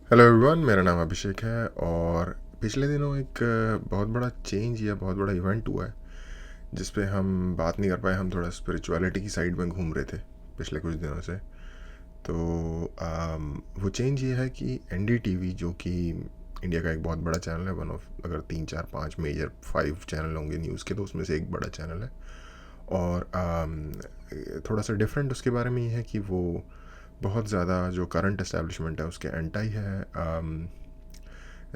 Hello everyone, मेरा नाम अभिषेक है और पिछले दिनों एक बहुत बड़ा चेंज या बहुत बड़ा इवेंट हुआ है जिस पे हम बात नहीं कर पाए। हम थोड़ा स्पिरिचुअलिटी की साइड में घूम रहे थे पिछले कुछ दिनों से। तो वो चेंज ये है कि एनडीटीवी, जो कि इंडिया का एक बहुत बड़ा चैनल है, वन ऑफ, अगर 3 4 5 मेजर 5 चैनल होंगे न्यूज़ के तो उसमें से एक बड़ा चैनल है। और थोड़ा सा डिफरेंट उसके बारे में ये है कि वो बहुत ज़्यादा जो करंट एस्टेब्लिशमेंट है उसके एंटाई है।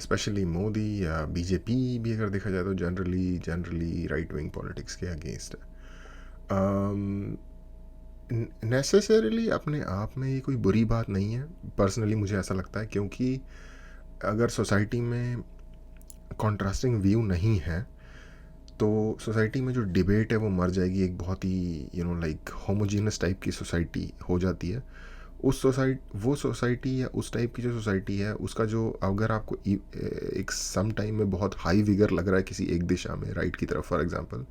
स्पेशली मोदी या बीजेपी भी अगर देखा जाए तो जनरली राइट विंग पॉलिटिक्स के अगेंस्ट है। नेसेसरीली अपने आप में ये कोई बुरी बात नहीं है, पर्सनली मुझे ऐसा लगता है, क्योंकि अगर सोसाइटी में कॉन्ट्रास्टिंग व्यू नहीं है तो सोसाइटी में जो डिबेट है वो मर जाएगी। एक बहुत ही लाइक होमोजीनस टाइप की सोसाइटी हो जाती है। वो सोसाइटी या उस टाइप की जो सोसाइटी है उसका जो, अगर आपको एक सम टाइम में बहुत हाई विगर लग रहा है किसी एक दिशा में, राइट की तरफ फॉर एग्जांपल,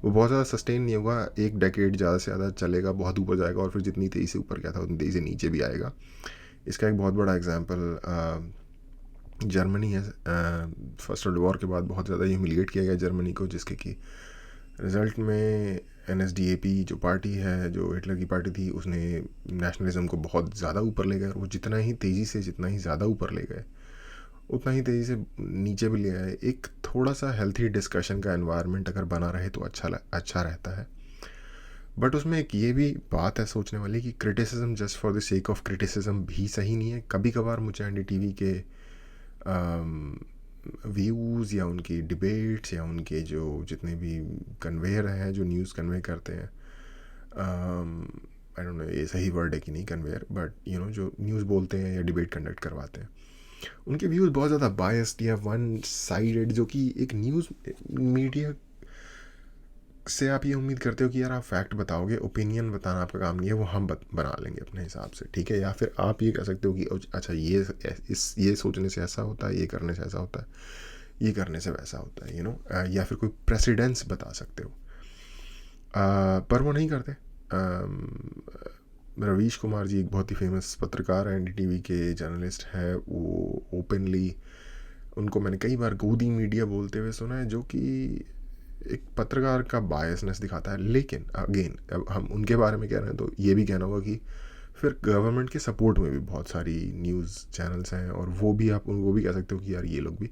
वो बहुत ज़्यादा सस्टेन नहीं होगा। एक डेकेड ज़्यादा से ज़्यादा चलेगा, बहुत ऊपर जाएगा और फिर जितनी तेज़ी से ऊपर गया था उतनी तेज़ी से नीचे भी आएगा। इसका एक बहुत बड़ा एग्जांपल जर्मनी है। फर्स्ट वर्ल्ड वॉर के बाद बहुत ज़्यादा ह्यूमिलिएट किया गया जर्मनी को, जिसके कि रिज़ल्ट में एनएसडीएपी जो पार्टी है, जो हिटलर की पार्टी थी, उसने नेशनलिज्म को बहुत ज़्यादा ऊपर ले गए। और वो जितना ही तेज़ी से, जितना ही ज़्यादा ऊपर ले गए, उतना ही तेज़ी से नीचे भी ले आए। एक थोड़ा सा हेल्थी डिस्कशन का एनवायरनमेंट अगर बना रहे तो अच्छा रहता है। बट उसमें एक ये भी बात है सोचने वाली कि criticism just for the sake of criticism भी सही नहीं है। कभी कभार मुझे एनडीटीवी के व्यूज़ या उनकी डिबेट्स या उनके जो जितने भी कन्वेयर हैं जो न्यूज़ कन्वे करते हैं, आई डोंट नो ये सही वर्ड है कि नहीं कन्वेयर, बट जो न्यूज़ बोलते हैं या डिबेट कंडक्ट करवाते हैं, उनके व्यूज़ बहुत ज़्यादा बायस्ड या वन साइडेड, जो कि एक न्यूज़ मीडिया से आप ये उम्मीद करते हो कि यार आप फैक्ट बताओगे, ओपिनियन बताना आपका काम नहीं है, वो हम बना लेंगे अपने हिसाब से, ठीक है। या फिर आप ये कह सकते हो कि अच्छा ये सोचने से ऐसा होता है, ये करने से ऐसा होता है, ये करने से वैसा होता है, या फिर कोई प्रेसिडेंस बता सकते हो। पर वो नहीं करते। रवीश कुमार जी एक बहुत ही फेमस पत्रकार हैं, एनडीटीवी के जर्नलिस्ट हैं। वो ओपनली, उनको मैंने कई बार गोदी मीडिया बोलते हुए सुना है, जो कि एक पत्रकार का बायसनेस दिखाता है। लेकिन अगेन, अब हम उनके बारे में कह रहे हैं तो ये भी कहना होगा कि फिर गवर्नमेंट के सपोर्ट में भी बहुत सारी न्यूज़ चैनल्स हैं, और वो भी कह सकते हो कि यार ये लोग भी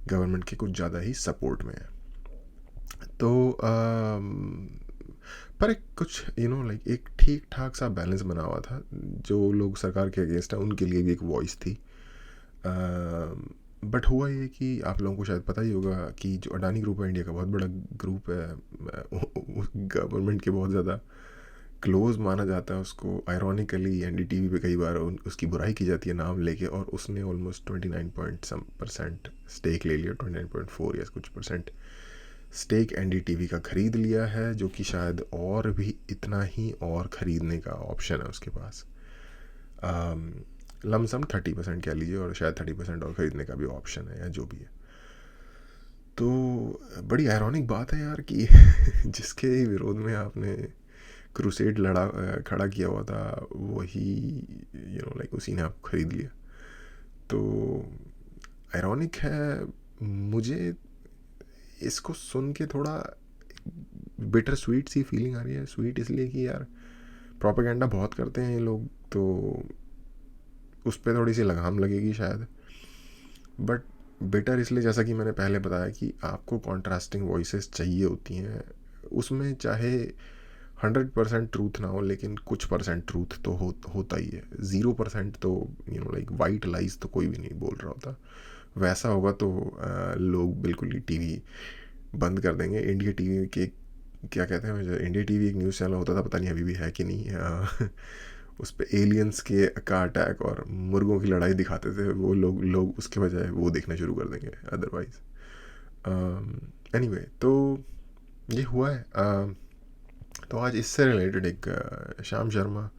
गवर्नमेंट के कुछ ज़्यादा ही सपोर्ट में है। तो पर एक कुछ लाइक एक ठीक ठाक सा बैलेंस बना हुआ था। जो लोग सरकार के अगेंस्ट हैं उनके लिए भी एक वॉइस थी। बट हुआ ये कि आप लोगों को शायद पता ही होगा कि जो अडानी ग्रुप है, इंडिया का बहुत बड़ा ग्रुप है, गवर्नमेंट के बहुत ज़्यादा क्लोज माना जाता है उसको। आयरॉनिकली एनडीटीवी पे कई बार उसकी बुराई की जाती है नाम लेके, और उसने almost 29 point some percent stake ले लिया, 29.4 या कुछ परसेंट स्टेक एनडीटीवी का खरीद लिया है, जो कि शायद और भी इतना ही और ख़रीदने का ऑप्शन है उसके पास। लमसम 30% कह लीजिए, और शायद 30% और ख़रीदने का भी ऑप्शन है, या जो भी है। तो बड़ी आयरॉनिक बात है यार कि जिसके विरोध में आपने क्रूसेड खड़ा किया हुआ था, वही लाइक उसी ने आपको ख़रीद लिया। तो आयरॉनिक है। मुझे इसको सुन के थोड़ा बिटर स्वीट सी फीलिंग आ रही है। स्वीट इसलिए कि यार प्रोपेगेंडा बहुत करते हैं ये लोग, तो उस पर थोड़ी सी लगाम लगेगी शायद। बट बेटर इसलिए, जैसा कि मैंने पहले बताया, कि आपको कॉन्ट्रास्टिंग वॉइसेस चाहिए होती हैं। उसमें चाहे 100% ट्रूथ ना हो, लेकिन कुछ परसेंट ट्रूथ तो होता ही है। 0% तो लाइक वाइट लाइज तो कोई भी नहीं बोल रहा होता। वैसा होगा तो लोग बिल्कुल ही टीवी बंद कर देंगे। इंडिया टीवी के, क्या कहते हैं, जो इंडिया टीवी एक न्यूज़ चैनल होता था, पता नहीं अभी भी है कि नहीं, उस पर एलियंस का अटैक और मुर्गों की लड़ाई दिखाते थे। वो लोग उसके बजाय वो देखना शुरू कर देंगे अदरवाइज। एनीवे, तो ये हुआ है। तो आज इससे रिलेटेड एक श्याम शर्मा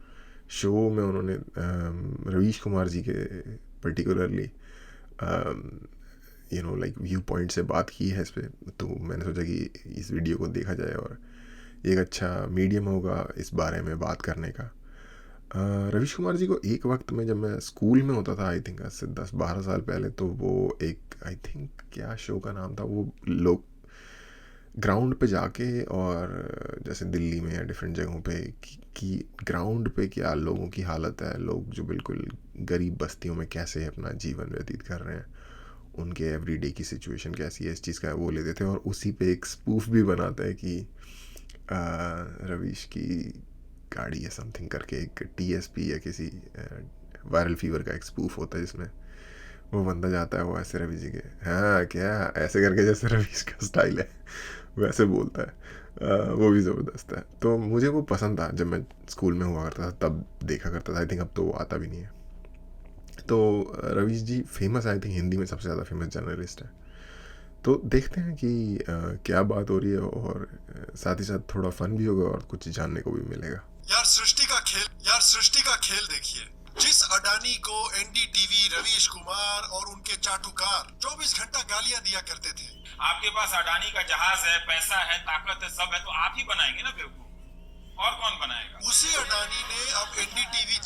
शो में उन्होंने रवीश कुमार जी के पर्टिकुलरली लाइक व्यू पॉइंट से बात की है इस पर। तो मैंने सोचा कि इस वीडियो को देखा जाए, और एक अच्छा मीडियम होगा इस बारे में बात करने का। रवीश कुमार जी को एक वक्त में, जब मैं स्कूल में होता था, आई थिंक आज से 10-12 साल पहले, तो वो एक, आई थिंक क्या शो का नाम था, वो लोग ग्राउंड पे जाके, और जैसे दिल्ली में या डिफरेंट जगहों पे कि ग्राउंड पे क्या लोगों की हालत है, लोग जो बिल्कुल गरीब बस्तियों में कैसे अपना जीवन व्यतीत कर रहे हैं, उनके एवरीडे की सिचुएशन कैसी है, इस चीज़ का वो लेते थे, और उसी पे एक स्पूफ भी बनाता है कि रवीश की गाड़ी या समथिंग करके एक टीएसपी या किसी वायरल फीवर का एक स्पूफ होता है, जिसमें वो बंदा जाता है, वो ऐसे रवीश जी के, हाँ क्या, ऐसे करके, जैसे रवीश का स्टाइल है वैसे बोलता है। वो भी ज़बरदस्त है। तो मुझे वो पसंद था जब मैं स्कूल में हुआ करता था, तब देखा करता था। आई थिंक अब तो वो आता भी नहीं है। तो रवीश जी फेमस, आई थिंक हिंदी में सबसे ज़्यादा फेमस जर्नलिस्ट है। तो देखते हैं कि क्या बात हो रही है, और साथ ही साथ थोड़ा फन भी होगा और कुछ जानने को भी मिलेगा। यार सृष्टि का खेल देखिए। जिस अडानी को एनडीटीवी, रवीश कुमार और उनके चाटुकार 24 घंटा गालियां दिया करते थे, आपके पास अडानी का जहाज है, पैसा है, ताकत है, सब है, तो आप ही बनाएंगे ना बेवकूफ, और कौन बनाएगा? उसी अडानी ने अब एनडीटीवी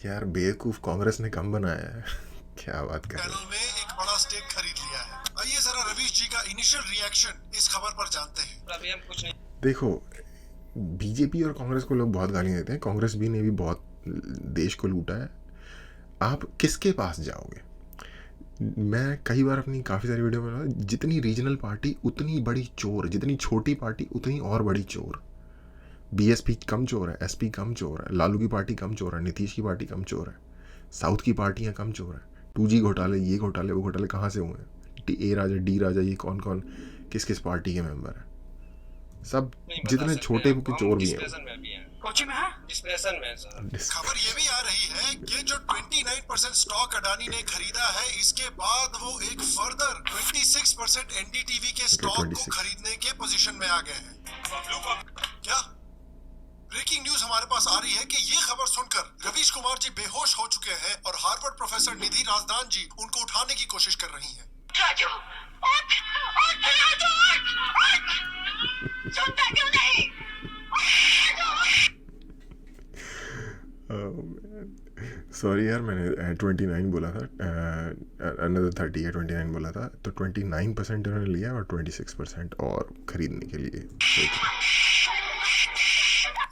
यार बेवकूफ कांग्रेस ने कम बनाया है क्या बात कर रहे चैनल में एक बड़ा स्टेक खरीद लिया है। आइए जरा रवीश जी का इनिशियल रिएक्शन इस खबर पर जानते हैं। अभी हम कुछ नहीं। देखो, बीजेपी और कांग्रेस को लोग बहुत गालियां देते हैं, कांग्रेस भी ने भी बहुत देश को लूटा है। आप किसके पास जाओगे? मैं कई बार अपनी काफ़ी सारी वीडियो में बोला, जितनी रीजनल पार्टी उतनी बड़ी चोर, जितनी छोटी पार्टी उतनी और बड़ी चोर। बीएसपी कम चोर है, एसपी कम चोर है, लालू की पार्टी कम चोर है, नीतीश की पार्टी कम चोर है, साउथ की पार्टियां कम चोर है। 2G घोटाले, ये घोटाले, वो घोटाले कहाँ से हुए हैं? ए राजा, डी राजा, ये कौन कौन किस किस पार्टी के मेंबर है? सब जितने छोटे के चोर भी हैं। खबर ये भी आ रही है कि जो 29% स्टॉक अडानी ने खरीदा है, इसके बाद वो एक फर्दर 26% एनडीटीवी के स्टॉक को 26 खरीदने के पोजीशन में आ गए हैं। क्या ब्रेकिंग न्यूज हमारे पास आ रही है कि ये खबर सुनकर रवीश कुमार जी बेहोश हो चुके हैं और हार्वर्ड प्रोफेसर निधि राजदान जी उनको उठाने की कोशिश कर रही हैं। राजू, उठ, उठ, राजू, उठ, उठ, सुनता क्यों नहीं? सॉरी यार, मैंने 29 बोला था, अनदर 30 या 29 बोला था, तो 29% उन्होंने लिया और 26% और खरीदने के लिए सोच रहे।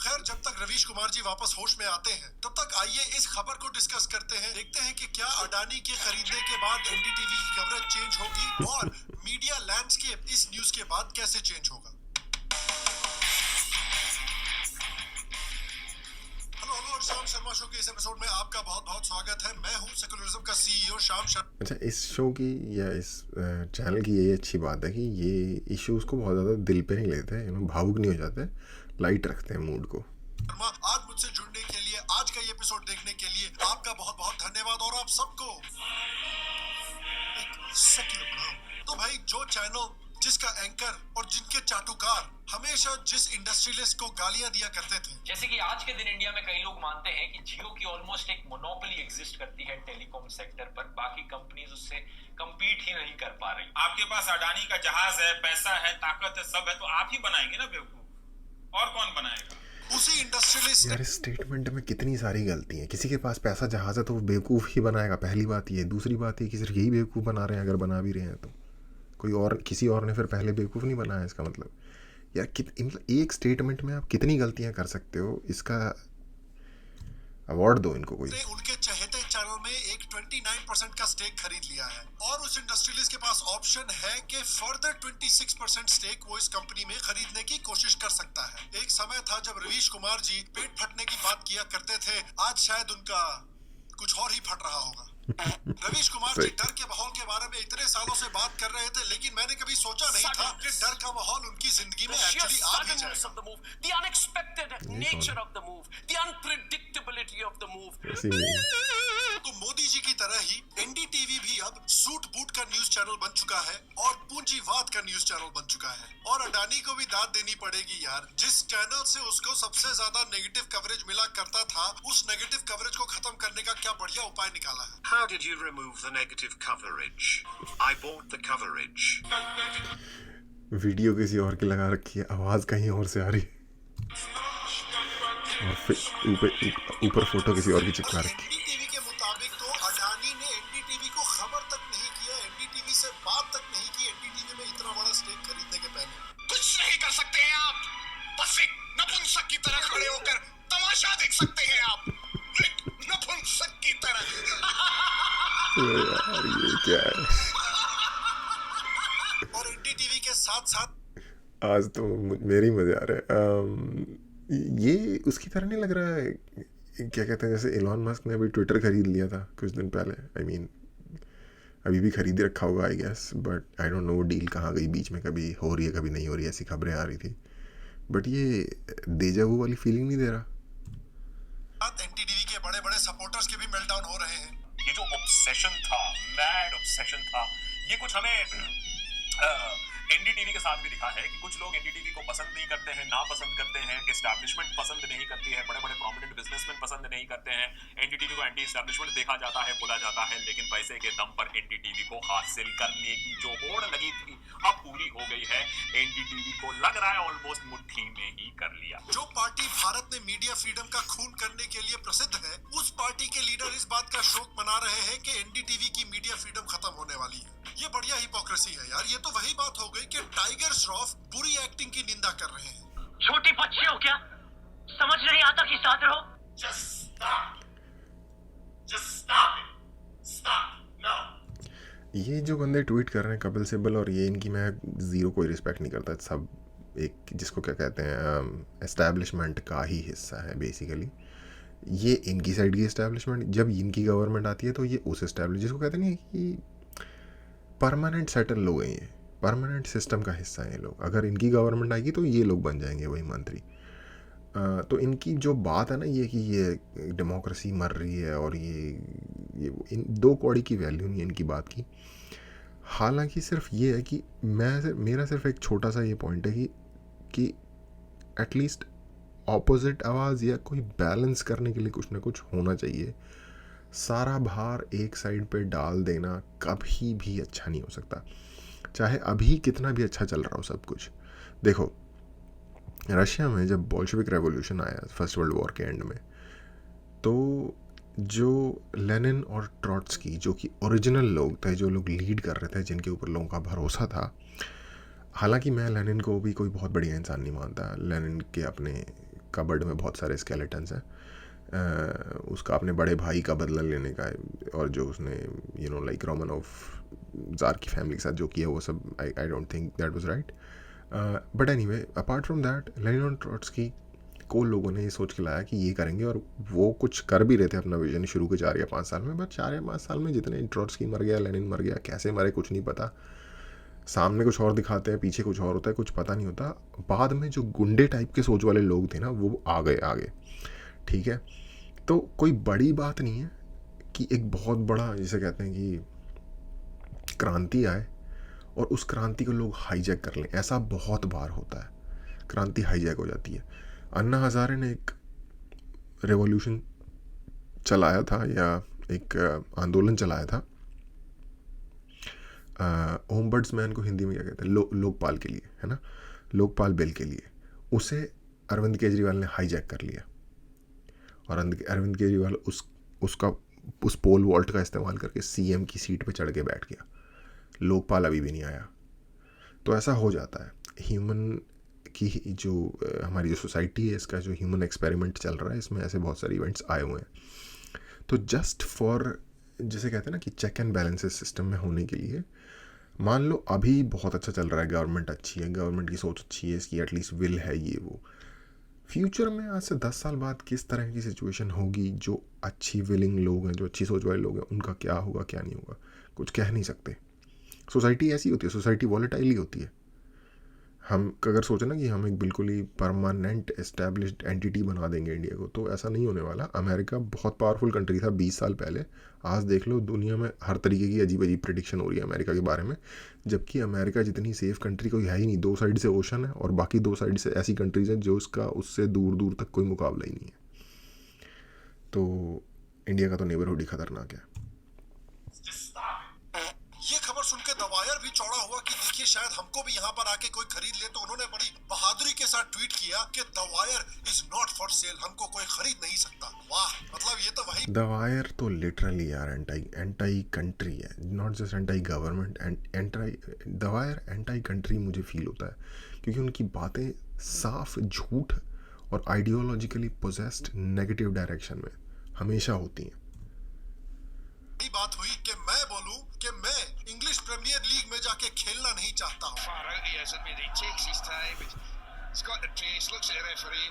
खैर, जब तक रवीश कुमार जी वापस होश में आते हैं, तब तक आइए इस खबर को डिस्कस करते हैं। देखते हैं कि क्या अडानी के खरीदने के बाद एनडीटीवी की कवरेज चेंज होगी और मीडिया लैंडस्केप इस न्यूज के बाद कैसे चेंज होगा। हेलो, श्याम शर्मा शो के इस एपिसोड में आपका बहुत बहुत स्वागत है। मैं हूं सेकुलरिज्म का सीईओ श्याम शर्मा। अच्छा, इस शो की या इस चैनल की ये अच्छी बात है कि ये इश्यूज को बहुत ज़्यादा दिल पे नहीं लेते हैं, भावुक नहीं हो जाते, लाइट रखते हैं मूड को। आज मुझसे जुड़ने के लिए, आज का ये एपिसोड देखने के लिए आपका बहुत बहुत धन्यवाद। और आप सबको एक सेकंड बनाओ तो भाई, जो चैनल जिसका एंकर और जिनके चाटुकार हमेशा जिस इंडस्ट्रियलिस्ट को गालियां दिया करते थे, जैसे कि आज के दिन इंडिया में कई लोग मानते हैं कि जियो की ऑलमोस्ट एक मोनोपोली एग्जिस्ट करती है टेलीकॉम सेक्टर पर, बाकी कंपनीज उससे कम्पीट ही नहीं कर पा रही। आपके पास अडानी का जहाज है, पैसा है, ताकत है, सब है, तो आप ही बनाएंगे ना बेवकूफ, और कौन बनाएगा? उसी इंडस्ट्रियलिस्ट यार, इस स्टेटमेंट में कितनी सारी गलती है। किसी के पास पैसा जहाज है तो वो बेवकूफ़ ही बनाएगा, पहली बात ये। दूसरी बात ये कि सिर्फ यही बेवकूफ़ बना रहे हैं, अगर बना भी रहे हैं तो कोई और, किसी और ने फिर पहले बेवकूफ़ नहीं बनाया। इसका मतलब यार मतलब एक स्टेटमेंट में आप कितनी गलतियां कर सकते हो, इसका अवार्ड दो इनको कोई। उनके चहेते चैनल में एक 29% का स्टेक खरीद लिया है और उस इंडस्ट्रियलिस्ट के पास ऑप्शन है कि फर्दर 26% स्टेक वो इस कंपनी में खरीदने की कोशिश कर सकता है। एक समय था जब रवीश कुमार जी पेट फटने की बात किया करते थे, आज शायद उनका कुछ और ही फट रहा होगा। रवीश कुमार जी डर के माहौल के बारे में इतने सालों से बात कर रहे थे, लेकिन मैंने कभी सोचा नहीं था कि डर का माहौल उनकी जिंदगी में एक्चुअली आ भी जाएगा। The unexpected nature of the move, the unpredictability of the move. तो मोदी जी की तरह ही एनडीटीवी भी अब सूट बूट का न्यूज चैनल बन चुका है और पूंजीवाद का न्यूज चैनल बन चुका है। और अडानी को भी दाद देनी पड़ेगी यार, जिस चैनल से उसको सबसे ज्यादा नेगेटिव कवरेज मिला करता था, उस नेगेटिव कवरेज को खत्म करने का क्या बढ़िया उपाय निकाला है। How did you remove the negative coverage? I bought the coverage. Video किसी और की लगा रखी है, आवाज कहीं और से आ रही है। और फिर ऊपर फोटो किसी और की चिपका रखी। एनडीटीवी के मुताबिक तो अडानी ने एनडीटीवी को खबर तक नहीं किया, एनडीटीवी से बात तक नहीं की एनडीटीवी में इतना बड़ा स्टेक खरीदने के पहले। कुछ नहीं कर सकते हैं आप, बस एक नपुंसक की तरह खड़े होकर तमाशा देख सकते हैं आप, एक नपुंसक की तरह। यार ये क्या है? और एनडीटीवी के साथ साथ आज तो मेरे ही मज़े आ रहे हैं। ये उसकी तरह नहीं लग रहा है, क्या कहते हैं, जैसे एलॉन मस्क ने अभी ट्विटर खरीद लिया था कुछ दिन पहले। आई मीन अभी भी खरीद रखा होगा I guess, but I don't know deal कहाँ गई बीच में, कभी हो रही है कभी नहीं हो रही है, ऐसी खबरें आ रही थी। बट ये देजा वू वाली फीलिंग नहीं दे रहा। एनडीटीवी के बड़े बड़े सपोर्टर्स के भी मेल्टडाउन हो रहे हैं। ये जो ऑब्सेशन था, मैड ऑब्सेशन था, ये कुछ हमें एनडीटीवी के साथ भी दिखा है कि कुछ लोग एनडीटीवी को पसंद नहीं करते हैं, नापसंद करते हैं, एस्टैब्लिशमेंट पसंद नहीं करती है, बड़े बड़े प्रोमिनेंट बिजनेसमैन पसंद नहीं करते हैं। एनडीटीवी को एंटी एस्टैब्लिशमेंट देखा जाता है, बोला जाता है, लेकिन पैसे के दम पर एनडीटीवी को हासिल करने की जो होड़ लगी थी अब पूरी हो गई है। एनडीटीवी को लग रहा है ऑलमोस्ट मुट्ठी में ही कर लिया। जो पार्टी भारत में मीडिया फ्रीडम का खून करने के लिए प्रसिद्ध है, उस पार्टी के लीडर इस बात का शोक मना रहे हैं कि एनडीटीवी की मीडिया फ्रीडम खत्म होने वाली है। ये बढ़िया हिपोक्रेसी है यार। ये तो वही बात हो गई कि टाइगर श्रॉफ बुरी एक्टिंग की निंदा कर रहे हैं। छोटी बच्चे हो क्या, समझ नहीं आता कि साथ रहो। Just stop. Just stop it. Stop. No. ये जो बंदे ट्वीट कर रहे हैं कपिल सिब्बल और ये, इनकी मैं ज़ीरो कोई रिस्पेक्ट नहीं करता। सब एक जिसको क्या कहते हैं एस्टैब्लिशमेंट का ही हिस्सा है बेसिकली। ये इनकी साइड की एस्टैब्लिशमेंट, जब इनकी गवर्नमेंट आती है तो ये उस एस्टैब्लिश, जिसको कहते नहीं कि परमानेंट सेटल लोग हैं, ये परमानेंट सिस्टम का हिस्सा है ये लोग। अगर इनकी गवर्नमेंट आएगी तो ये लोग बन जाएंगे वही मंत्री। तो इनकी जो बात है ना ये कि ये डेमोक्रेसी मर रही है और ये इन दो कौड़ी की वैल्यू नहीं है इनकी बात की। हालांकि सिर्फ ये है कि मेरा सिर्फ एक छोटा सा ये पॉइंट है कि एटलीस्ट ऑपोजिट आवाज़ या कोई बैलेंस करने के लिए कुछ ना कुछ होना चाहिए। सारा भार एक साइड पे डाल देना कभी भी अच्छा नहीं हो सकता, चाहे अभी कितना भी अच्छा चल रहा हो सब कुछ। देखो रशिया में जब बोल्शेविक रेवोल्यूशन आया फर्स्ट वर्ल्ड वॉर के एंड में, तो जो लेनिन और ट्रॉट्स्की जो कि ओरिजिनल लोग थे, जो लोग लीड कर रहे थे, जिनके ऊपर लोगों का भरोसा था। हालांकि मैं लेनिन को भी कोई बहुत बढ़िया इंसान नहीं मानता। लेनिन के अपने कबर्ड में बहुत सारे स्केलेटन्स हैं। उसका अपने बड़े भाई का बदला लेने का, और जो उसने लाइक रोमानोव ज़ार की फैमिली के साथ जो किया वो सब, I don't think that was right. But anyway apart from that, Lenin और ट्रॉट्स्की को लोगों ने ये सोच के लाया कि ये करेंगे, और वो कुछ कर भी रहे थे अपना विजन शुरू के 4 या 5 साल में। बट 4 या 5 साल में जितने ट्रॉट्स्की मर गया, लेनिन मर गया, कैसे मरे कुछ नहीं पता। सामने कुछ और दिखाते हैं, पीछे कुछ और होता है, कुछ पता नहीं होता। बाद में जो गुंडे टाइप के सोच वाले लोग थे ना, वो आ गए आगे। ठीक है, तो कोई बड़ी बात नहीं है कि एक बहुत बड़ा, जिसे कहते हैं कि क्रांति आए और उस क्रांति को लोग हाईजैक कर लें। ऐसा बहुत बार होता है, क्रांति हाईजैक हो जाती है। अन्ना हजारे ने एक रेवोल्यूशन चलाया था, या एक आंदोलन चलाया था, ओम्बड्समैन को हिंदी में क्या कहते हैं, लोकपाल के लिए, है ना, लोकपाल बिल के लिए। उसे अरविंद केजरीवाल ने हाईजैक कर लिया, और अरविंद केजरीवाल उस पोल वॉल्ट का इस्तेमाल करके सीएम की सीट पे चढ़ के बैठ गया। लोकपाल अभी भी नहीं आया। तो ऐसा हो जाता है। ह्यूमन की जो हमारी जो सोसाइटी है, इसका जो ह्यूमन एक्सपेरिमेंट चल रहा है, इसमें ऐसे बहुत सारे इवेंट्स आए हुए हैं। तो जस्ट फॉर, जिसे कहते हैं ना कि चेक एंड बैलेंसेस सिस्टम में होने के लिए, मान लो अभी बहुत अच्छा चल रहा है, गवर्नमेंट अच्छी है, गवर्नमेंट की सोच अच्छी है, इसकी एटलीस्ट विल है, ये वो। फ्यूचर में आज से 10 साल बाद किस तरह की सिचुएशन होगी, जो अच्छी विलिंग लोग हैं, जो अच्छी सोच वाले लोग हैं, उनका क्या होगा क्या नहीं होगा, कुछ कह नहीं सकते। सोसाइटी ऐसी होती है, सोसाइटी वॉलेटाइल ही होती है। हम अगर सोचें ना कि हम एक बिल्कुल ही परमानेंट एस्टैब्लिश्ड एंटिटी बना देंगे इंडिया को, तो ऐसा नहीं होने वाला। अमेरिका बहुत पावरफुल कंट्री था 20 साल पहले। आज देख लो दुनिया में हर तरीके की अजीब अजीब प्रेडिक्शन हो रही है अमेरिका के बारे में, जबकि अमेरिका जितनी सेफ कंट्री कोई है ही नहीं। 2 साइड से ओशन है और बाकी 2 साइड से ऐसी कंट्रीज हैं जो उससे दूर दूर तक कोई मुकाबला ही नहीं है। तो इंडिया का तो नेबरहुड ही खतरनाक है। ये खबर सुन के दवा वायर भी चौड़ा हुआ कि देखिए शायद हमको भी यहाँ पर आके कोई खरीद ले, तो उन्होंने बड़ी बहादुरी के साथ ट्वीट किया कि the wire is not for sale, हमको कोई खरीद नहीं सकता। वाह, मतलब ये तो वही द वायर तो लिटरली यार एंटी कंट्री है, not just anti government the wire anti country मुझे फील होता है, क्योंकि उनकी बातें साफ झूठ और आइडियोलॉजिकली पोजेस्ड नेगेटिव डायरेक्शन में हमेशा होती हैं। बात हुई कि मैं बोलूं कि मैं इंग्लिश प्रीमियर लीग में जाके खेलना नहीं चाहता हूँ। Far out he is, I mean, he takes his time. He's got the pace, looks at the referee.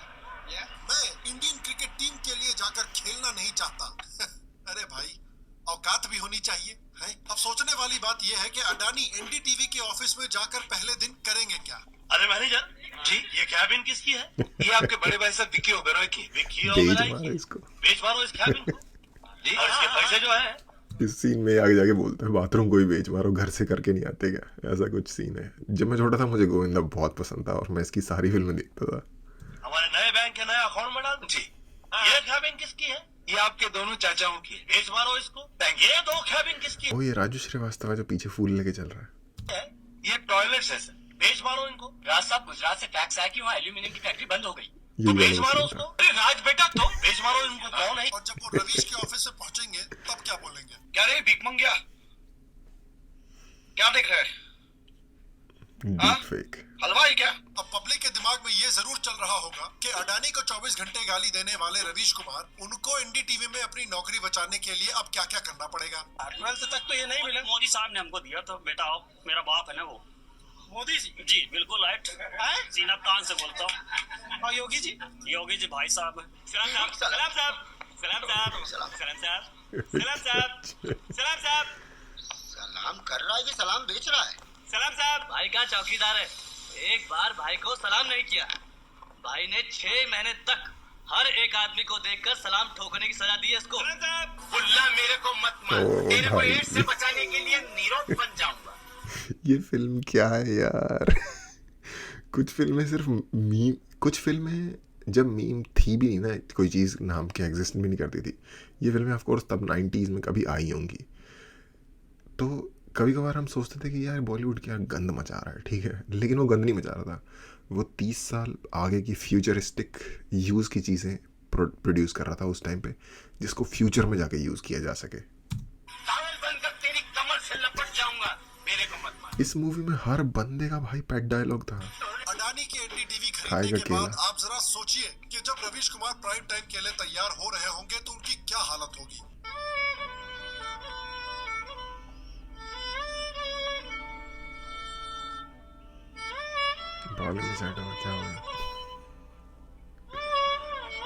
Yeah. मैं इंडियन क्रिकेट टीम के लिए जाकर खेलना नहीं चाहता। अरे भाई, औकात भी होनी चाहिए है। अब सोचने वाली बात यह है कि अडानी एनडीटीवी के ऑफिस में जाकर पहले दिन करेंगे क्या। अरे मैनेजर जी, ये कैबिन किसकी है? ये आपके बड़े भाई साहब विक्की ओबेरॉय की। विक्की बेच ओबेरॉय मारो की? इसको। बेच मारो इस कैबिन को जी, और इसके पैसे जो है। इस सीन में आगे जाके बोलते हैं बाथरूम को ही बेच मारो, घर से करके नहीं आते क्या, ऐसा कुछ सीन है। जब मैं छोटा था मुझे गोविंदा बहुत पसंद था और मैं इसकी सारी फिल्में देखता था। हमारे नए बैंक के नया अकाउंट में डाल दो जी। ये कैबिन किसकी है? ये आपके दोनों चाचाओं की है। बेच मारो इसको। ये दो कैबिन किसकी ओ, ये राजू श्रीवास्तव है जो पीछे फूल लेके चल रहा है। है? ये टॉयलेट्स है सर। बेच मारो इनको। राज साहब, गुजरात से टैक्स आया कि वहाँ एल्यूमिनियम की फैक्ट्री बंद हो गई, तो बेच मारो उसको। अरे राज बेटा, तो बेच मारो इनको। कौन है? और जब वो रवीश के ऑफिस से पहुंचेंगे तब क्या बोलेंगे। क्या रे भीख मंगिया, क्या देख रहा है? Deep fake. हलवाई क्या? अब पब्लिक के दिमाग में ये जरूर चल रहा होगा कि अडानी को 24 घंटे गाली देने वाले रवीश कुमार, उनको एनडीटीवी में अपनी नौकरी बचाने के लिए अब क्या क्या करना पड़ेगा। 12th तक तो ये नहीं मिला। मोदी साहब ने हमको दिया, तो बेटा आओ, मेरा बाप है ना वो। मोदी जी बिल्कुल राइट। सीनब खान से बोलता हूँ। और योगी जी? योगी जी भाई साहब। सलाम साहब, सलाम साहब, सलाम साहब, सलाम साहब, सलाम साहब, सलाम साहब। सलाम कर रहा है कि सलाम बेच रहा है? सलाम साहब। भाई का चौकीदार है, एक बार भाई को सलाम नहीं किया, भाई ने 6 महीने तक हर एक आदमी को देखकर सलाम ठोकने की सजा दी है इसको। सलाम साहब। बुल्ला मेरे को मत मार, ओ तेरे को भाई। एड्स से बचाने के लिए नीरोग बन जाऊंगा। ये फिल्म क्या है यार। कुछ फिल्में जब मीम थी भी नहीं ना, कोई चीज़ नाम के एग्जिस्ट भी नहीं करती थी। ये फिल्में ऑफ कोर्स तब 90s में कभी आई होंगी, तो कभी कभार हम सोचते थे कि यार बॉलीवुड क्या गंद मचा रहा है, ठीक है, लेकिन वो गंद नहीं मचा रहा था। वो 30 साल आगे की फ्यूचरिस्टिक यूज़ की चीज़ें प्रोड्यूस कर रहा था उस टाइम पे, जिसको फ्यूचर में जाके यूज़ किया जा सके। टावल बनकर तेरी कमर से लपट जाऊंगा, मेरे को मत मार। इस मूवी में हर बंदे का भाई पेट डायलॉग था। अडानी की एनडीटीवी खाएगा खरीदने के बाद केला। आप जरा सोचिए कि जब रवीश कुमार प्राइम टाइम के लिए तैयार हो रहे होंगे तो उनकी क्या हालत होगी। क्या हुआ?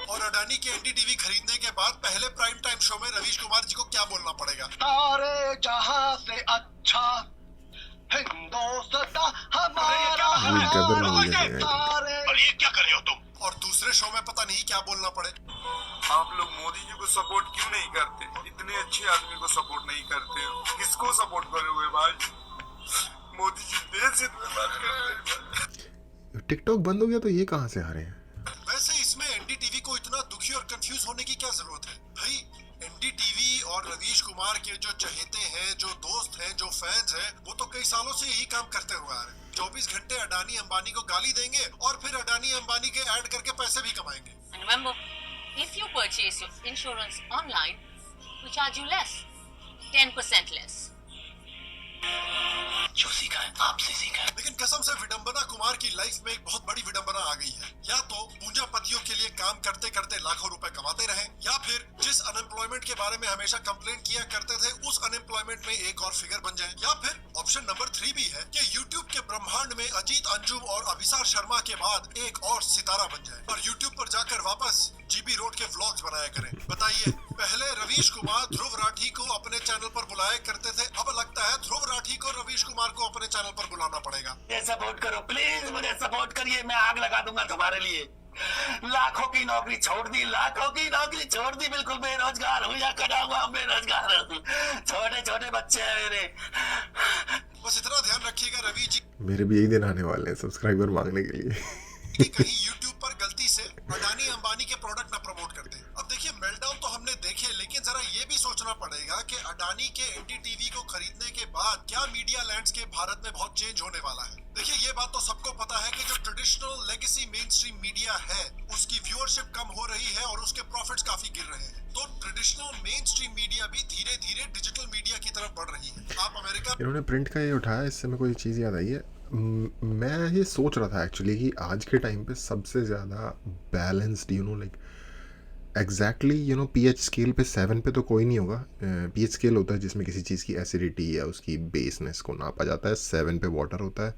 और अडानी के एनडीटीवी खरीदने के बाद पहले प्राइम टाइम शो में रवीश कुमार जी को क्या बोलना पड़ेगा। सारे जहां से अच्छा हिंदुस्तान हमारा है। ये गदर मूवी है। सारे और ये क्या कर रहे हो तुम? और दूसरे शो में पता नहीं क्या बोलना पड़े। आप लोग मोदी जी को सपोर्ट क्यों नहीं करते? इतने अच्छे आदमी को सपोर्ट नहीं करते हो, किसको सपोर्ट करे हुए भाई? मोदी जी देश हित में बात करते हैं। टिकटॉक बंद हो गया तो ये कहाँ से आ रहे हैं? वैसे इसमें एनडीटीवी को इतना दुखी और कंफ्यूज होने की क्या जरूरत है भाई। एनडीटीवी और रवीश कुमार के जो चहेते हैं, जो दोस्त हैं, जो फैंस हैं, वो तो कई सालों से यही काम करते हुए आ रहे हैं। 24 घंटे अडानी अंबानी को गाली देंगे और फिर अडानी अंबानी के ऐड करके पैसे भी कमाएंगे। Remember, if you purchase your insurance online, we charge you less, 10% less. जो सीखा है आपसे सीखा है। लेकिन कसम से विडंबना कुमार की लाइफ में एक बहुत बड़ी विडंबना आ गई है। या तो पूंजीपतियों के लिए काम करते करते लाखों रुपए कमाते रहे, या फिर जिस अनएम्प्लॉयमेंट के बारे में हमेशा कंप्लेंट किया करते थे उस अनएम्प्लॉयमेंट में एक और फिगर बन जाए, या फिर ऑप्शन नंबर 3 भी है कि यूट्यूब के ब्रह्मांड में अजीत अंजुम और अभिसार शर्मा के बाद एक और सितारा बन जाए और यूट्यूब पर जाकर वापस जीबी रोड के व्लॉग्स बनाया करें। बताइए, पहले रवीश कुमार ध्रुव राठी को अपने चैनल पर बुलाया करते थे, अब लगता है ध्रुव राठी को रवीश कुमार को अपने चैनल पर बुलाना पड़ेगा। सपोर्ट करो प्लीज, मुझे सपोर्ट करिए, मैं आग लगा दूंगा तुम्हारे लिए। लाखों की नौकरी छोड़ दी, लाखों की नौकरी छोड़ दी, बिल्कुल बेरोजगार हूँ या कटा हुआ बेरोजगार हूँ। छोटे छोटे बच्चे हैं मेरे। बस इतना ध्यान रखिएगा रवि जी, मेरे भी यही दिन आने वाले हैं सब्सक्राइबर मांगने के लिए। कि कहीं YouTube पर गलती से अडानी अंबानी के प्रोडक्ट ना प्रमोट करते। अब देखिए, मेल्टडाउन तो हमने देखे, लेकिन जरा ये भी सोचना पड़ेगा कि अडानी के एनडीटीवी को खरीदने के बाद क्या मीडिया लैंडस्केप भारत में बहुत चेंज होने वाला है। देखिए, ये बात तो सबको पता है कि जो traditional legacy main stream media है उसकी व्यूअरशिप कम हो रही है और उसके प्रॉफिट्स काफी गिर रहे हैं। तो ट्रेडिशनल मेन स्ट्रीम मीडिया भी धीरे धीरे डिजिटल मीडिया की तरफ बढ़ रही है। आप अमेरिका इन्होंने प्रिंट का ये उठाया, इससे मेरे को एक चीज़ याद आई है। मैं ये सोच रहा था एक्चुअली कि आज के टाइम पे सबसे ज़्यादा balanced like exactly pH scale पे 7 पे तो कोई नहीं होगा। पीएच स्केल होता है जिसमें किसी चीज़ की एसिडिटी या उसकी बेसनेस को नापा जाता है। 7 पे वाटर होता है,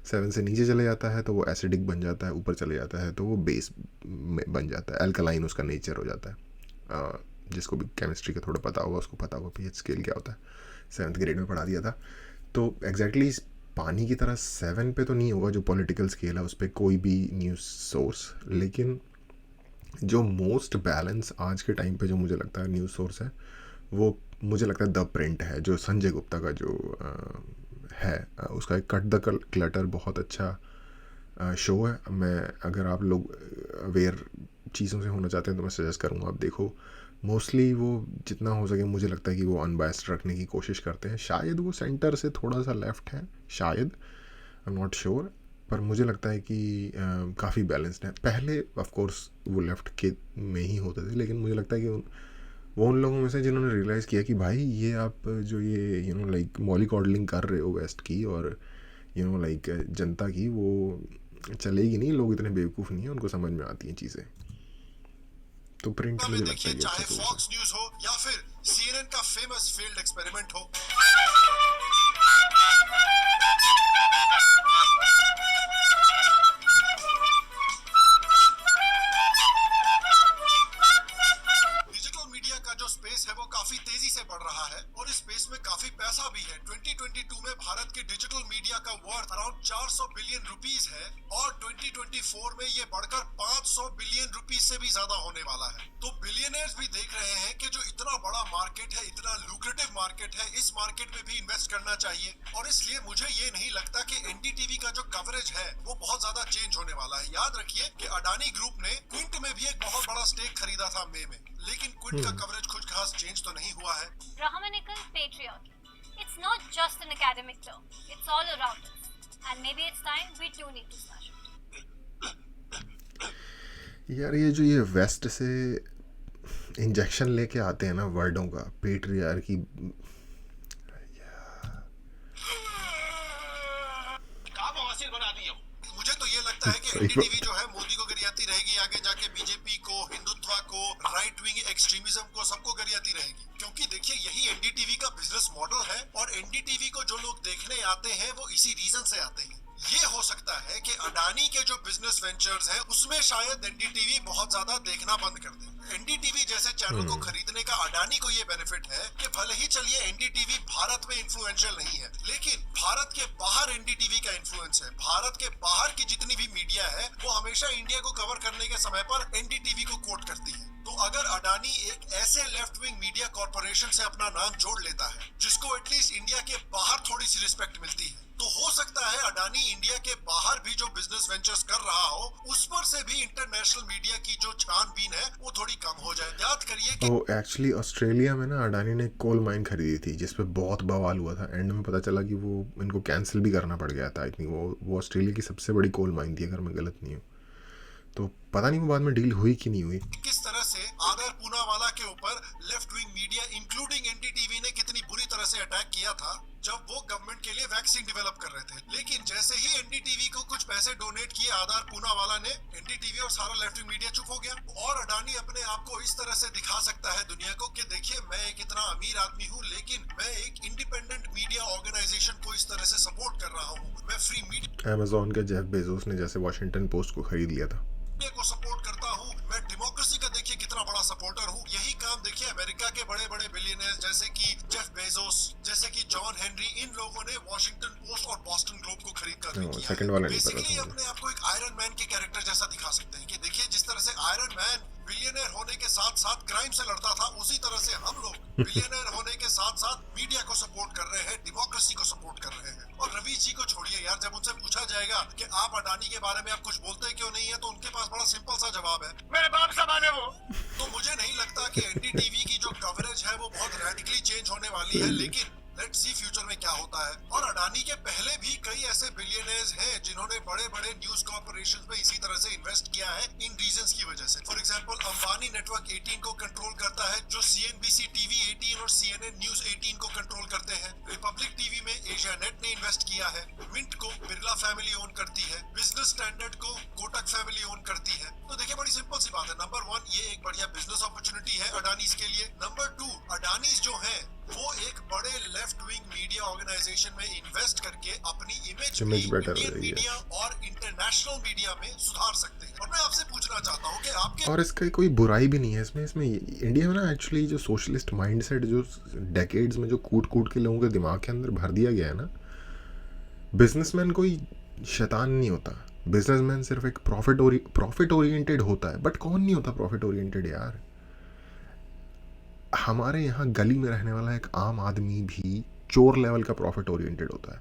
7 से नीचे चले जाता है तो वो एसिडिक बन जाता है, ऊपर चले जाता है तो वो बेस बन जाता है, अल्कलाइन उसका नेचर हो जाता है। जिसको भी केमिस्ट्री का थोड़ा पता होगा उसको पता होगा पीएच स्केल क्या होता है, 7th ग्रेड में पढ़ा दिया था। तो एग्जैक्टली पानी की तरह 7 पे तो नहीं होगा जो पॉलिटिकल स्केल है उस पर कोई भी न्यूज़ सोर्स, लेकिन जो मोस्ट बैलेंस आज के टाइम पे जो मुझे लगता है न्यूज़ सोर्स है वो मुझे लगता है द प्रिंट है, जो संजय गुप्ता का जो है उसका एक कट द क्लटर बहुत अच्छा शो है। मैं अगर आप लोग अवेयर चीज़ों से होना चाहते हैं तो मैं सजेस्ट करूँगा आप देखो। मोस्टली वो जितना हो सके मुझे लगता है कि वो अनबायस्ड रखने की कोशिश करते हैं। शायद वो सेंटर से थोड़ा सा लेफ्ट है, शायद, आई एम नॉट श्योर, पर मुझे लगता है कि काफ़ी बैलेंस्ड है। पहले ऑफ कोर्स वो लेफ्ट के में ही होते थे, लेकिन मुझे लगता है कि वो उन लोगों में से जिन्होंने रियलाइज़ किया कि भाई ये आप जो ये लाइक मॉलिकॉडलिंग कर रहे हो वेस्ट की और लाइक जनता की, वो चलेगी नहीं, लोग इतने बेवकूफ़ नहीं हैं, उनको समझ में आती हैं चीज़ें। तो प्रिंट मुझे लगता है कि चाहे अच्छा फॉक्स न्यूज हो या फिर सीएनएन का फेमस फील्ड एक्सपेरिमेंट हो। डिजिटल मीडिया का जो स्पेस है वो काफी तेजी से बढ़ रहा है और इस स्पेस में काफी पैसा भी है। 2022 में भारत के डिजिटल मीडिया का वर्थ अराउंड 400 बिलियन रुपीस है और 2024 में ये बढ़कर 500 बिलियन रुपीस से भी ज्यादा होने वाला है। तो बिलियनर्स भी देख रहे हैं कि जो इतना बड़ा मार्केट है, इतना लुक्रेटिव मार्केट है, इस मार्केट में भी इन्वेस्ट करना चाहिए। और इसलिए मुझे ये नहीं लगता कि एनडीटीवी का जो कवरेज है वो बहुत ज्यादा चेंज होने वाला है। याद रखिए कि अडानी ग्रुप ने क्विंट में भी एक बहुत बड़ा स्टेक खरीदा था मई में, लेकिन क्विंट का कवरेज कुछ खास चेंज तो नहीं हुआ है। Brahmanical patriarchy. It's not just an academic term. It's all around us. And maybe it's time we too need to smash it. यार ये जो ये वेस्ट से इंजेक्शन लेके आते हैं ना वर्डों का, पेट्रियार्की, मुझे तो ये लगता है कि एनडीटीवी जो है मोदी को गरियाती रहेगी, आगे जाके बीजेपी को, हिंदुत्व को, राइट विंग एक्सट्रीमिज्म को, सबको गरियाती रहेगी। क्योंकि देखिए यही एनडीटीवी का बिजनेस मॉडल है और एनडीटीवी को जो लोग देखने आते हैं वो इसी रीजन से आते हैं। ये हो सकता है कि अडानी के जो बिजनेस वेंचर्स है उसमें शायद एनडीटीवी बहुत ज्यादा देखना बंद कर दे। एनडीटीवी जैसे चैनल को खरीदने का अडानी को ये बेनिफिट है कि भले ही चलिए एनडीटीवी भारत में इन्फ्लुएंशियल नहीं है, लेकिन भारत के बाहर एनडीटीवी का इन्फ्लुएंस है। भारत के बाहर की जितनी भी मीडिया है वो हमेशा इंडिया को कवर करने के समय पर एनडीटीवी को कोट करती है। तो अगर अडानी एक ऐसे लेफ्ट विंग मीडिया कॉर्पोरेशन से अपना नाम जोड़ लेता है जिसको एटलीस्ट इंडिया के बाहर थोड़ी सी रिस्पेक्ट मिलती है, तो हो सकता है अडानी इंडिया के बाहर भी जो बिजनेस वेंचर्स कर रहा हो उस पर से भी इंटरनेशनल मीडिया की जो छानबीन है वो थोड़ी कम हो जाए। याद करिए कि तो एक्चुअली ऑस्ट्रेलिया में ना अडानी ने कोल माइन खरीदी थी जिस पे बहुत बवाल हुआ था। एंड में पता चला कि वो इनको कैंसिल भी करना पड़ गया था। आई थिंक वो ऑस्ट्रेलिया की सबसे बड़ी कोल माइन थी, अगर मैं गलत नहीं हूँ। तो पता नहीं वो बाद में डील हुई कि नहीं हुई। किस तरह से आदर पूनावाला के ऊपर left wing media including NDTV ने कितनी बुरी तरह से अटैक किया था जब वो गवर्नमेंट के लिए वैक्सीन डेवलप कर रहे थे। लेकिन जैसे ही एनडीटीवी को कुछ पैसे डोनेट किए आदर पूनावाला ने, एनडीटीवी और सारा लेफ्ट विंग मीडिया चुप हो गया। और अडानी अपने आप को इस तरह से दिखा सकता है दुनिया को कि देखिए मैं एक इतना अमीर आदमी हूँ, लेकिन मैं एक इंडिपेंडेंट मीडिया ऑर्गेनाइजेशन को इस तरह से सपोर्ट कर रहा हूँ। मैं फ्री मीडिया अमेज़न के जेफ बेजोस ने जैसे वॉशिंगटन पोस्ट को खरीद लिया था को सपोर्ट करता हूँ। मैं डेमोक्रेसी का देखिए कितना बड़ा सपोर्टर हूँ। यही काम देखिए अमेरिका के बड़े बड़े बिलियनर्स जैसे कि जेफ बेजोस, जैसे कि जॉन हेनरी, इन लोगों ने वॉशिंगटन पोस्ट और बॉस्टन ग्लोब को खरीद कर किया। सेकंड वाला नहीं पता बेसिकली था अपने आप को एक आयरन मैन के कैरेक्टर जैसा दिखा सकते हैं कि देखिए जिस तरह से आयरन मैन बिलियनर होने के साथ साथ क्राइम से लड़ता था, उसी तरह से हम लोग बिलियनर होने के साथ साथ मीडिया को सपोर्ट कर रहे हैं, डेमोक्रेसी को सपोर्ट कर रहे हैं। और रवि जी को छोड़िए यार, जब उनसे पूछा जाएगा कि आप अडानी के बारे में आप कुछ बोलते क्यों नहीं है, तो उनके पास बड़ा सिंपल सा जवाब है, मेरे बाप समान है वो। तो मुझे नहीं लगता कि एनडीटीवी की जो कवरेज है वो बहुत रेडिकली चेंज होने ली है, लेकिन लेट्स सी फ्यूचर में क्या होता है। और अडानी के पहले भी कई ऐसे बिलियनर्स हैं जिन्होंने बड़े बड़े न्यूज कॉर्पोरेशंस में इसी तरह से इन्वेस्ट किया है इन रीजंस की वजह से। फॉर एग्जांपल अंबानी नेटवर्क 18 को कंट्रोल करता है, जो सीएनबीसी टीवी 18 और सीएनएन न्यूज 18 को कंट्रोल करते हैं। रिपब्लिक टीवी में एशिया नेट ने इन्वेस्ट किया है। मिंट को बिरला फैमिली ओन करती है। बिजनेस स्टैंडर्ड को कोटक फैमिली ओन करती है। तो देखिए बड़ी सिंपल सी बात है। नंबर 1 ये एक बढ़िया बिजनेस अपॉर्चुनिटी है अडानीज के लिए। नंबर 2 अडानीज जो है वो एक बड़े लेफ्ट विंग मीडिया ऑर्गेनाइजेशन में इन्वेस्ट करके अपनी इमेज better हो इंडियन जाएगी, मीडिया और इंटरनेशनल मीडिया में सुधार सकते हैं। और मैं आपसे पूछना चाहता हूँ कि आपके और इसका कोई बुराई भी नहीं है इसमें इंडिया में ना एक्चुअली जो सोशलिस्ट माइंडसेट जो डेकेड्स में जो कूट के लोगों के दिमाग के अंदर भर दिया गया है ना, बिजनेसमैन कोई शैतान नहीं होता। बिजनेसमैन सिर्फ एक प्रॉफिट ओरिएंटेड होता है। बट कौन नहीं होता प्रॉफिट ओरिएंटेड यार? हमारे यहाँ गली में रहने वाला एक आम आदमी भी चोर लेवल का प्रॉफिट ओरिएंटेड होता है।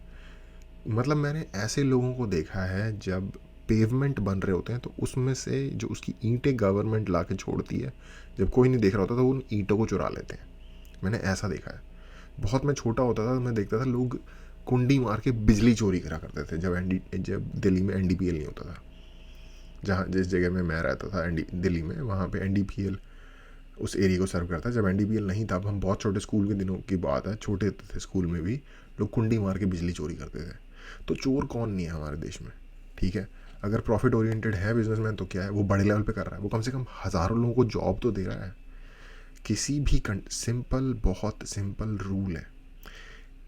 मतलब मैंने ऐसे लोगों को देखा है जब पेवमेंट बन रहे होते हैं तो उसमें से जो उसकी ईंटें गवर्नमेंट ला के छोड़ती है, जब कोई नहीं देख रहा होता तो उन ईंटों को चुरा लेते हैं। मैंने ऐसा देखा है। बहुत मैं छोटा होता था तो मैं देखता था लोग कुंडी मार के बिजली चोरी करा करते थे जब दिल्ली में एनडीपीएल नहीं होता था। जहाँ जिस जगह में मैं रहता था दिल्ली में, वहाँ पे एनडीपीएल उस एरिया को सर्व करता है। जब एनडीपीएल नहीं था, अब हम बहुत छोटे स्कूल के दिनों की बात है, छोटे थे स्कूल में भी लोग कुंडी मार के बिजली चोरी करते थे। तो चोर कौन नहीं है हमारे देश में? ठीक है, अगर प्रॉफिट ओरिएंटेड है बिजनेसमैन तो क्या है, वो बड़े लेवल पे कर रहा है। वो कम से कम हज़ारों लोगों को जॉब तो दे रहा है। किसी भी बहुत सिंपल रूल है,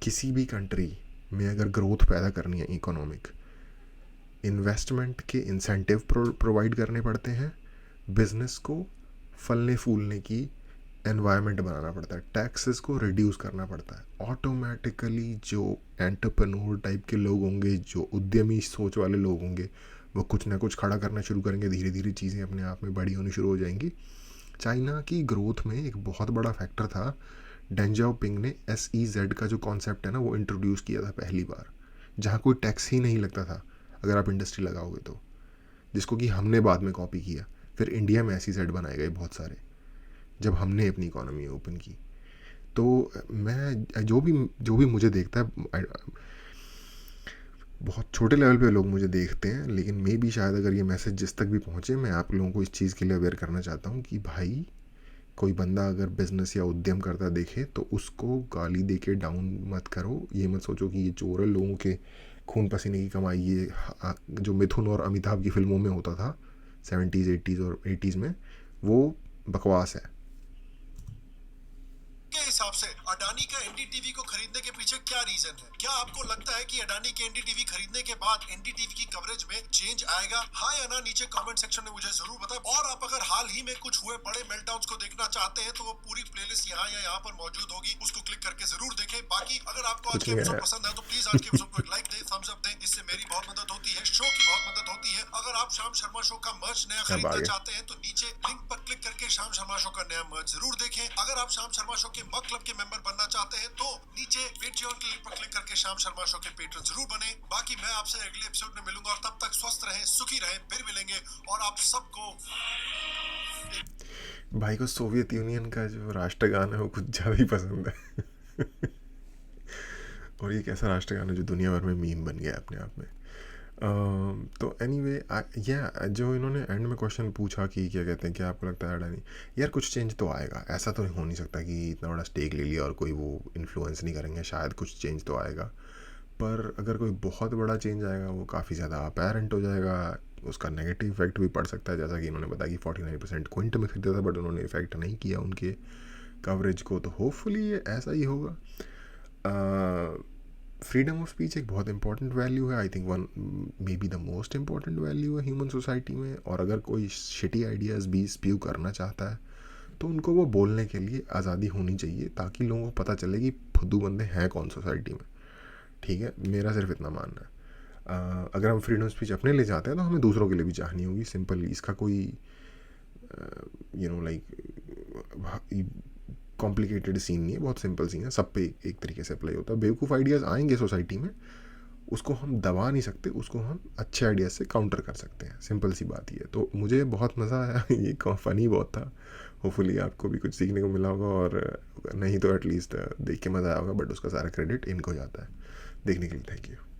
किसी भी कंट्री में अगर ग्रोथ पैदा करनी है इकोनॉमिक, इन्वेस्टमेंट के इंसेंटिव प्रोवाइड करने पड़ते हैं, बिजनेस को फलने फूलने की एनवायरनमेंट बनाना पड़ता है, टैक्सेस को रिड्यूस करना पड़ता है। ऑटोमेटिकली जो एंटरप्रेन्योर टाइप के लोग होंगे, जो उद्यमी सोच वाले लोग होंगे, वो कुछ ना कुछ खड़ा करना शुरू करेंगे। धीरे धीरे चीज़ें अपने आप में बड़ी होनी शुरू हो जाएंगी। चाइना की ग्रोथ में एक बहुत बड़ा फैक्टर था, डेंग जाओपिंग ने SEZ का जो कॉन्सेप्ट है ना वो इंट्रोड्यूस किया था पहली बार, जहाँ कोई टैक्स ही नहीं लगता था अगर आप इंडस्ट्री लगाओगे तो, जिसको कि हमने बाद में कॉपी किया। फिर इंडिया में SEZ बनाए गए बहुत सारे जब हमने अपनी इकोनॉमी ओपन की। तो मैं जो भी मुझे देखता है, बहुत छोटे लेवल पे लोग मुझे देखते हैं, लेकिन मे भी शायद अगर ये मैसेज जिस तक भी पहुँचे, मैं आप लोगों को इस चीज़ के लिए अवेयर करना चाहता हूँ कि भाई कोई बंदा अगर बिज़नेस या उद्यम करता देखे तो उसको गाली दे के डाउन मत करो। ये मत सोचो कि ये चोर है, लोगों के खून पसीने की कमाई। ये जो मिथुन और अमिताभ की फिल्मों में होता था 70s 80s और 80s में, वो बकवास है। के हिसाब से अडानी का एनडीटीवी को खरीदने के पीछे क्या रीजन है? क्या आपको लगता है कि अडानी के एनडीटीवी खरीदने के बाद एनडीटीवी की कवरेज में चेंज आएगा? हाँ या ना नीचे कमेंट सेक्शन में मुझे जरूर बताएं। और आप अगर हाल ही में कुछ हुए बड़े मेल्टडाउन्स को देखना चाहते हैं तो वो पूरी प्लेलिस्ट यहाँ या यहाँ पर मौजूद होगी, उसको क्लिक करके जरूर देखें। बाकी अगर आपको आज की एपिसोड पसंद है तो प्लीज आज के एपिसोड को एक लाइक दें, थम्स अप दें, इससे मेरी बहुत मदद होती है, शो की बहुत मदद होती है। अगर आप श्याम शर्मा शो का मर्च नया खरीदना चाहते हैं तो नीचे लिंक पर क्लिक करके श्याम शर्मा शो का नया मर्च जरूर देखें। अगर आप श्याम शर्मा शो के मग क्लब के मेंबर बनना चाहते हैं तो नीचे पेट्रियन के लिंक पर क्लिक करके श्याम शर्मा शो के पेट्रन जरूर बने। बाकी मैं आपसे अगले एपिसोड में मिलूंगा और तब तक स्वस्थ रहें, सुखी रहें, फिर मिलेंगे। और आप सबको भाई को सोवियत यूनियन का जो राष्ट्रगान है वो कुछ ज़्यादा ही पसंद है। और ये कैसा राष्ट्रगान है जो दुनिया भर में मीम बन गया अपने आप में। तो एनीवे जो इन्होंने एंड में क्वेश्चन पूछा कि क्या कहते हैं, क्या आपको लगता है अडानी, यार कुछ चेंज तो आएगा। ऐसा तो हो नहीं सकता कि इतना बड़ा स्टेक ले लिया और कोई वो इन्फ्लुएंस नहीं करेंगे। शायद कुछ चेंज तो आएगा, पर अगर कोई बहुत बड़ा चेंज आएगा वो काफ़ी ज़्यादा अपैरेंट हो जाएगा। उसका नेगेटिव इफेक्ट भी पड़ सकता है, जैसा कि इन्होंने बताया कि 49% क्विंट में खरीदा था बट उन्होंने इफेक्ट नहीं किया उनके कवरेज को। तो होपफुली ये ऐसा ही होगा। फ्रीडम ऑफ स्पीच एक बहुत इंपॉर्टेंट वैल्यू है। I think one may be the most important value है ह्यूमन सोसाइटी में। और अगर कोई शिटी आइडियाज़ भी स्प्यू करना चाहता है तो उनको वो बोलने के लिए आज़ादी होनी चाहिए, ताकि लोगों को पता चले कि फुद्दू बंदे हैं कौन सोसाइटी में। ठीक है, मेरा सिर्फ इतना मानना है। अगर हम फ्रीडम ऑफ स्पीच अपने लिए चाहते हैं तो हमें दूसरों के लिए भी चाहनी होगी। सिंपल, इसका कोई कॉम्प्लिकेटेड सीन नहीं है, बहुत सिंपल सीन है, सब पे एक तरीके से अप्लाई होता है। बेवकूफ़ आइडियाज़ आएंगे सोसाइटी में, उसको हम दबा नहीं सकते, उसको हम अच्छे आइडिया से काउंटर कर सकते हैं, सिंपल सी बात ही है। तो मुझे बहुत मज़ा आया, ये फ़नी बहुत था। होपफुली आपको भी कुछ सीखने को मिला होगा, और नहीं तो एटलीस्ट देख के मज़ा आया होगा, बट उसका सारा क्रेडिट इनको जाता है। देखने के लिए थैंक यू।